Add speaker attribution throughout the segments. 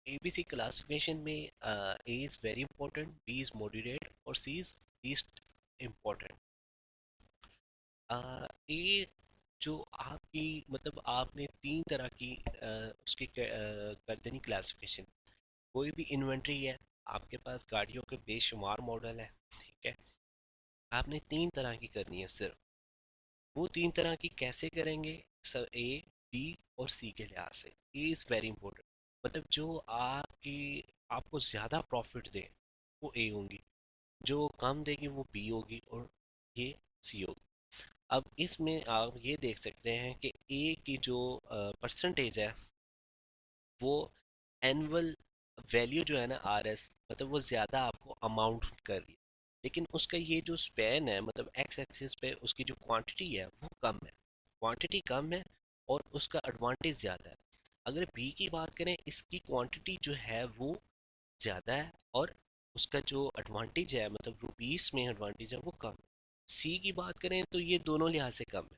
Speaker 1: ABC classification में A is very important, B is moderate और C is least important. ये जो आपकी मतलब आपने तीन तरह की उसकी कर देनी क्लासिफिकेशन। कोई भी इन्वेंट्री है, आपके पास गाड़ियों के बेशुमार मॉडल है, ठीक है, आपने तीन तरह की करनी है सिर्फ। वो तीन तरह की कैसे करेंगे सर? ए, बी और सी के लिहाज से ए इज़ वेरी इंपॉर्टेंट। मतलब जो आपकी आपको ज़्यादा प्रॉफिट दे वो ए होंगी, जो कम देगी वो बी होगी और ये सी होगी। अब इसमें आप ये देख सकते हैं कि ए की जो परसेंटेज है वो एनुअल वैल्यू जो है ना आर एस, मतलब वो ज़्यादा आपको अमाउंट कर रही है, लेकिन उसका ये जो स्पैन है मतलब एक्स एक्सिस पे उसकी जो क्वांटिटी है वो कम है। क्वांटिटी कम है और उसका एडवांटेज ज़्यादा है। अगर बी की बात करें, इसकी क्वांटिटी जो है वो ज़्यादा है और उसका जो एडवांटेज है मतलब रुपीस में एडवांटेज है वो कम है। सी की बात करें तो ये दोनों लिहाज से कम है,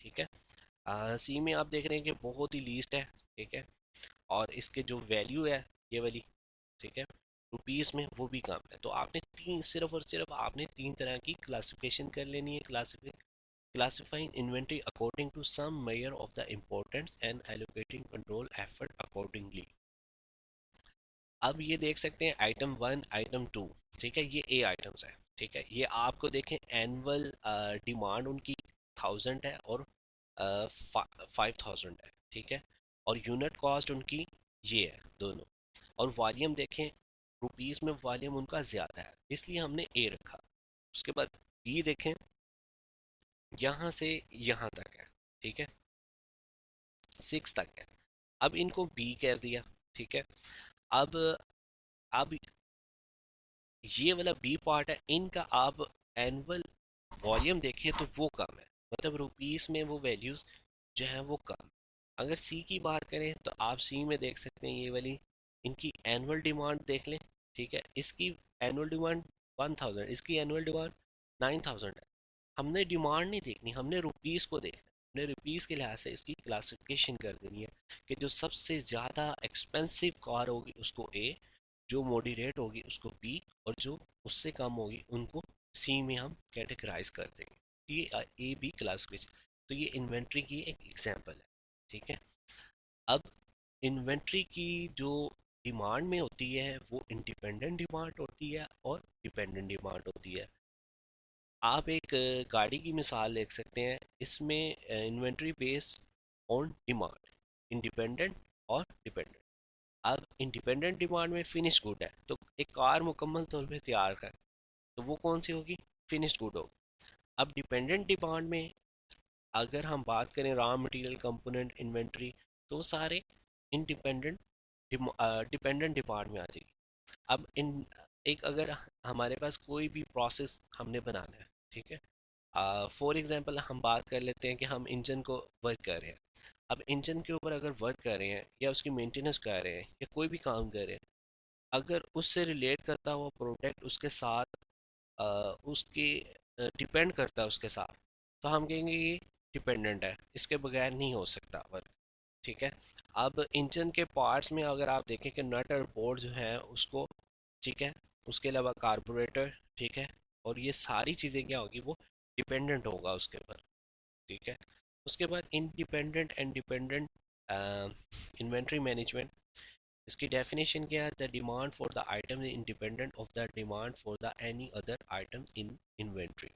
Speaker 1: ठीक है। सी में आप देख रहे हैं कि बहुत ही लीस्ट है, ठीक है, और इसके जो वैल्यू है ये वाली, ठीक है, रुपीस में वो भी कम है। तो आपने तीन सिर्फ और सिर्फ आपने तीन तरह की क्लासिफिकेशन कर लेनी है। Classifying inventory according to some measure of the importance and allocating control effort accordingly. अब ये देख सकते हैं आइटम वन, आइटम टू, ठीक है, ये ए आइटम्स है, ठीक है। ये आपको देखें एनुअल डिमांड उनकी 1000 है और 5000 है, ठीक है, और यूनिट कॉस्ट उनकी ये है दोनों। और वॉल्यूम देखें, रुपीस में वॉल्यूम उनका ज़्यादा है इसलिए हमने ए रखा। उसके बाद बी देखें, यहाँ से यहाँ तक है, ठीक है, 6 तक है। अब इनको बी कर दिया, ठीक है। अब अब ये वाला बी पार्ट है इनका, आप एनुअल वॉल्यूम देखें तो वो कम है, मतलब रुपीस में वो वैल्यूज़ जो है वो कम। अगर सी की बात करें तो आप सी में देख सकते हैं ये वाली इनकी एनुअल डिमांड देख लें, ठीक है, इसकी एनुअल डिमांड 1000, इसकी एनुअल डिमांड 9000 है। हमने डिमांड नहीं देखनी, हमने रुपीस को देखना है। हमने रुपीस के लिहाज से इसकी क्लासिफिकेशन कर देनी है कि जो सबसे ज़्यादा एक्सपेंसिव कार होगी उसको ए, जो मॉडरेट होगी उसको बी, और जो उससे कम होगी उनको सी में हम कैटेगराइज कर देंगे। ये ए बी क्लासिफिकेशन। तो ये इन्वेंट्री की एक एग्जांपल है, ठीक है। अब इन्वेंट्री की जो डिमांड में होती है वो इंडिपेंडेंट डिमांड होती है और डिपेंडेंट डिमांड होती है। आप एक गाड़ी की मिसाल ले सकते हैं, इसमें inventory based on demand, independent और डिपेंडेंट। अब इंडिपेंडेंट डिमांड में फिनिश गुड है, तो एक कार मुकम्मल तौर पे तैयार कर, तो वो कौन सी होगी? फिनिश गुड होगी। अब डिपेंडेंट डिमांड में अगर हम बात करें रॉ मटेरियल कंपोनेंट इन्वेंट्री, तो सारे इंडिपेंडेंट डिपेंडेंट डिमांड में आ जाएगी। अब इन एक अगर हमारे पास कोई भी प्रोसेस हमने बनाना है, ठीक है, फॉर एग्जांपल हम बात कर लेते हैं कि हम इंजन को वर्क कर रहे हैं। अब इंजन के ऊपर अगर वर्क कर रहे हैं या उसकी मेंटेनेंस कर रहे हैं या कोई भी काम कर रहे हैं, अगर उससे रिलेट करता हुआ प्रोडक्ट उसके साथ उसके डिपेंड करता है उसके साथ, तो हम कहेंगे ये डिपेंडेंट है, इसके बगैर नहीं हो सकता वर्क, ठीक है। अब इंजन के पार्ट्स में अगर आप देखें कि नट और बोल्ट जो है उसको, ठीक है, उसके अलावा कार्बोरेटर, ठीक है, और ये सारी चीज़ें क्या होगी, वो डिपेंडेंट होगा उसके ऊपर, ठीक है। उसके बाद independent and dependent inventory management, इसकी डेफिनेशन क्या है? The demand for the item is independent of the demand for the any other item in inventory.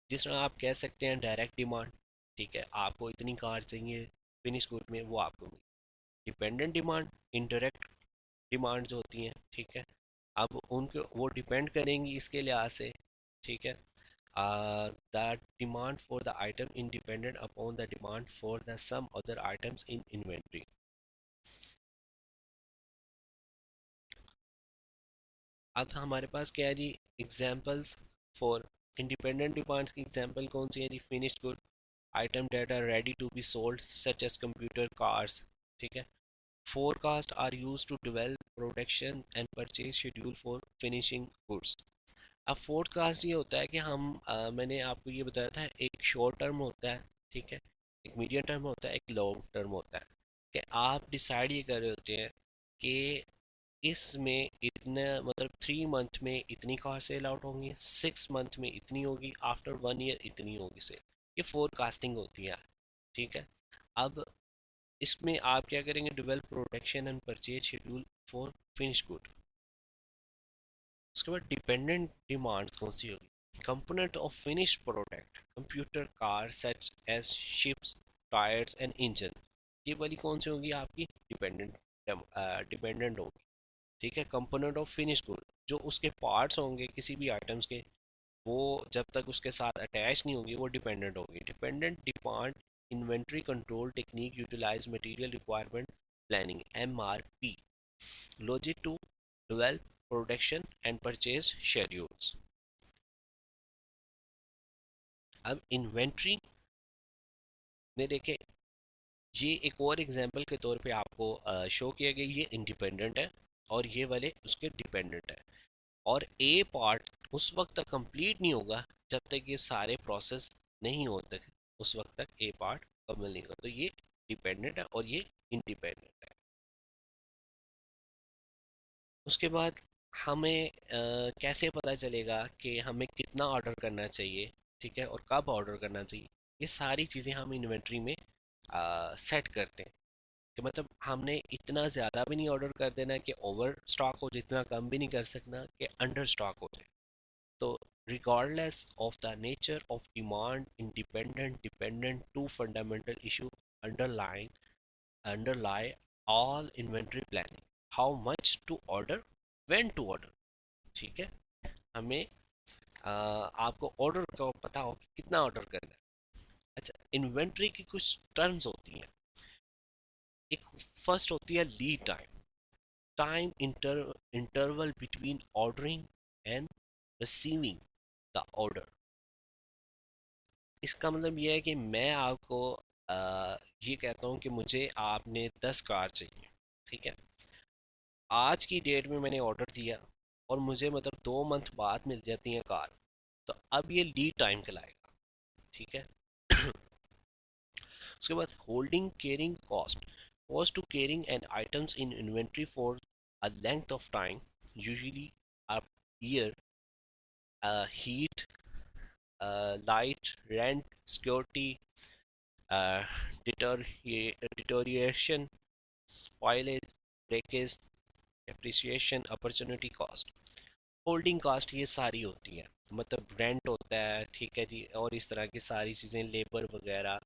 Speaker 1: जिस तरह आप कह सकते हैं डायरेक्ट डिमांड, ठीक है, आपको इतनी कार चाहिए फिनिश गुड में, वो आपको मिली। डिपेंडेंट डिमांड, इनडायरेक्ट डिमांड जो होती हैं, ठीक है, अब उनको वो डिपेंड करेंगी इसके लिहाज से, ठीक है। The demand for the item independent upon the demand for the some other items in inventory. अब हमारे पास क्या है जी, एग्जांपल्स फॉर इंडिपेंडेंट डिमांड्स की एग्जांपल कौन सी है जी? Finished good, item that are ready to be sold such as computer, cars, ठीक है। Forecast are use to develop production and purchase schedule for finishing goods. अब फोरकास्ट ये होता है कि हम मैंने आपको ये बताया था, एक शॉर्ट टर्म होता है, ठीक है, एक मीडियम टर्म होता है, एक लॉन्ग टर्म होता है, कि आप डिसाइड ये कर रहे होते हैं कि इसमें इतना मतलब 3 मंथ में इतनी कार सेल आउट होंगी, 6 मंथ में इतनी होगी, आफ्टर 1 ईयर इतनी होगी सेल। ये फोरकास्टिंग होती है। ठीक है। अब इसमें आप क्या करेंगे, develop production and purchase schedule for finish good. उसके बाद डिपेंडेंट डिमांड्स कौन सी होगी, component of finish product, computer, car such as ships, tyres and engine. ये वाली कौन सी होगी आपकी, डिपेंडेंट डिपेंडेंट होगी। ठीक है। कंपोनेंट ऑफ फिनिश गुड, जो उसके पार्ट्स होंगे किसी भी आइटम्स के, वो जब तक उसके साथ अटैच नहीं होगी वो डिपेंडेंट होगी। Dependent demand, inventory control technique utilise material requirement planning, MRP, logic to develop production and purchase schedules. अब इन्वेंट्री में देखें, ये एक और एग्जांपल के तौर पे आपको शो किया गया, ये इंडिपेंडेंट है और ये वाले उसके डिपेंडेंट है। और ए पार्ट उस वक्त तक कंप्लीट नहीं होगा जब तक ये सारे प्रोसेस नहीं होते, उस वक्त तक ए पार्ट कम्प्लीट नहीं होगा। तो ये डिपेंडेंट है और ये इंडिपेंडेंट है। उसके बाद हमें कैसे पता चलेगा कि हमें कितना ऑर्डर करना चाहिए, ठीक है, और कब ऑर्डर करना चाहिए, ये सारी चीज़ें हम इन्वेंट्री में सेट करते हैं। कि मतलब हमने इतना ज़्यादा भी नहीं ऑर्डर कर देना कि ओवर स्टॉक हो, जितना कम भी नहीं कर सकना कि अंडर स्टॉक हो जाए। तो regardless of the nature of demand, independent, dependent, two fundamental issue underline underlie all inventory planning. How much to order, when to order। ठीक है। हमें आपको ऑर्डर का पता हो कि कितना ऑर्डर करना है। अच्छा, इन्वेंट्री की कुछ टर्म्स होती हैं। एक फर्स्ट होती है lead time, time interval between ordering and receiving the order. इसका मतलब ये है कि मैं आपको ये कहता हूँ कि मुझे आपने 10 कार चाहिए। ठीक है। आज की डेट में मैंने ऑर्डर दिया और मुझे मतलब 2 मंथ बाद मिल जाती है कार, तो अब ये लीड टाइम कहलाएगा। ठीक है। उसके बाद holding caring cost, cost to caring and items in inventory for a length of time, usually a year, heat, light, rent, security, uh, deterioration, spoilage, breakage, depreciation, opportunity cost। Holding cost ये सारी होती हैं, मतलब rent होता है, ठीक है जी, और इस तरह की सारी चीज़ें, लेबर वगैरह,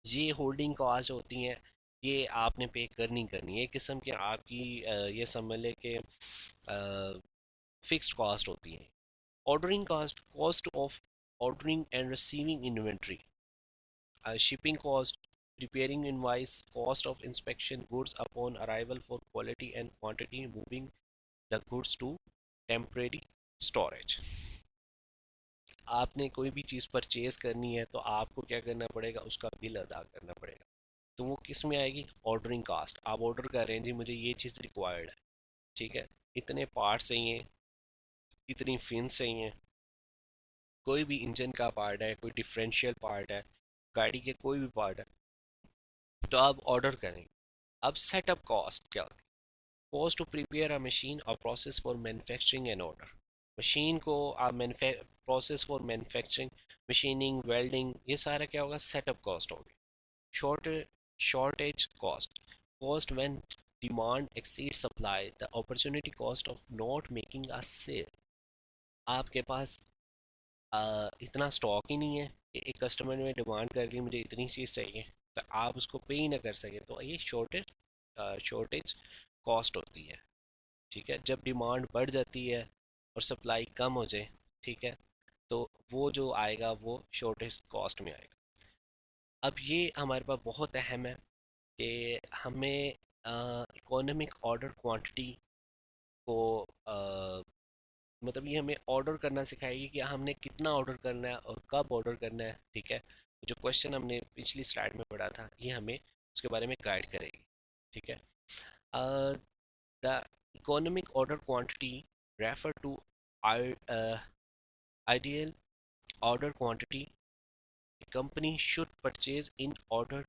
Speaker 1: ये होल्डिंग कास्ट होती हैं। ये आपने पे करनी करनी है, एक किस्म की आपकी ये समझ ले कि फिक्स्ड कॉस्ट होती हैं। Ordering cost, cost of ordering and receiving inventory, shipping cost, preparing invoice, cost of inspection goods upon arrival for quality and quantity, moving the goods to temporary storage। आपने कोई भी चीज़ परचेज करनी है तो आपको क्या करना पड़ेगा, उसका बिल अदा करना पड़ेगा। तो वो किस में आएगी, ऑर्डरिंग कास्ट। आप ऑर्डर कर रहे हैं जी, मुझे ये चीज़ रिक्वायर्ड है, ठीक है, इतने पार्ट्स चाहिए, इतनी फिन्स चाहिए, कोई भी इंजन का पार्ट है, कोई डिफरेंशियल पार्ट है, गाड़ी के कोई भी पार्ट है, तो आप ऑर्डर करेंगे। अब सेटअप कॉस्ट क्या होती है, cost to prepare a machine और process for manufacturing and order. Machine को आप process for manufacturing, machining, welding, ये सारा क्या होगा, सेटअप कॉस्ट होगी। Short shortage cost, cost when demand exceed supply, the opportunity cost of not making a sale. आपके पास इतना स्टॉक ही नहीं है कि एक कस्टमर ने डिमांड कर दी मुझे इतनी चीज़ चाहिए, तो आप उसको पे ही ना कर सकें, तो ये शॉर्टेज कॉस्ट होती है। ठीक है। जब डिमांड बढ़ जाती है और सप्लाई कम हो जाए, ठीक है, तो वो जो आएगा वो शॉर्टेज कॉस्ट में आएगा। अब ये हमारे पास बहुत अहम है कि हमें इकोनॉमिक ऑर्डर क्वांटिटी को मतलब ये हमें ऑर्डर करना सिखाएगी कि हमने कितना ऑर्डर करना है और कब ऑर्डर करना है। ठीक है। जो क्वेश्चन हमने पिछली स्लाइड में पढ़ा था, ये हमें उसके बारे में गाइड करेगी। ठीक है। The economic order quantity refer to ideal order quantity a company should purchase in order to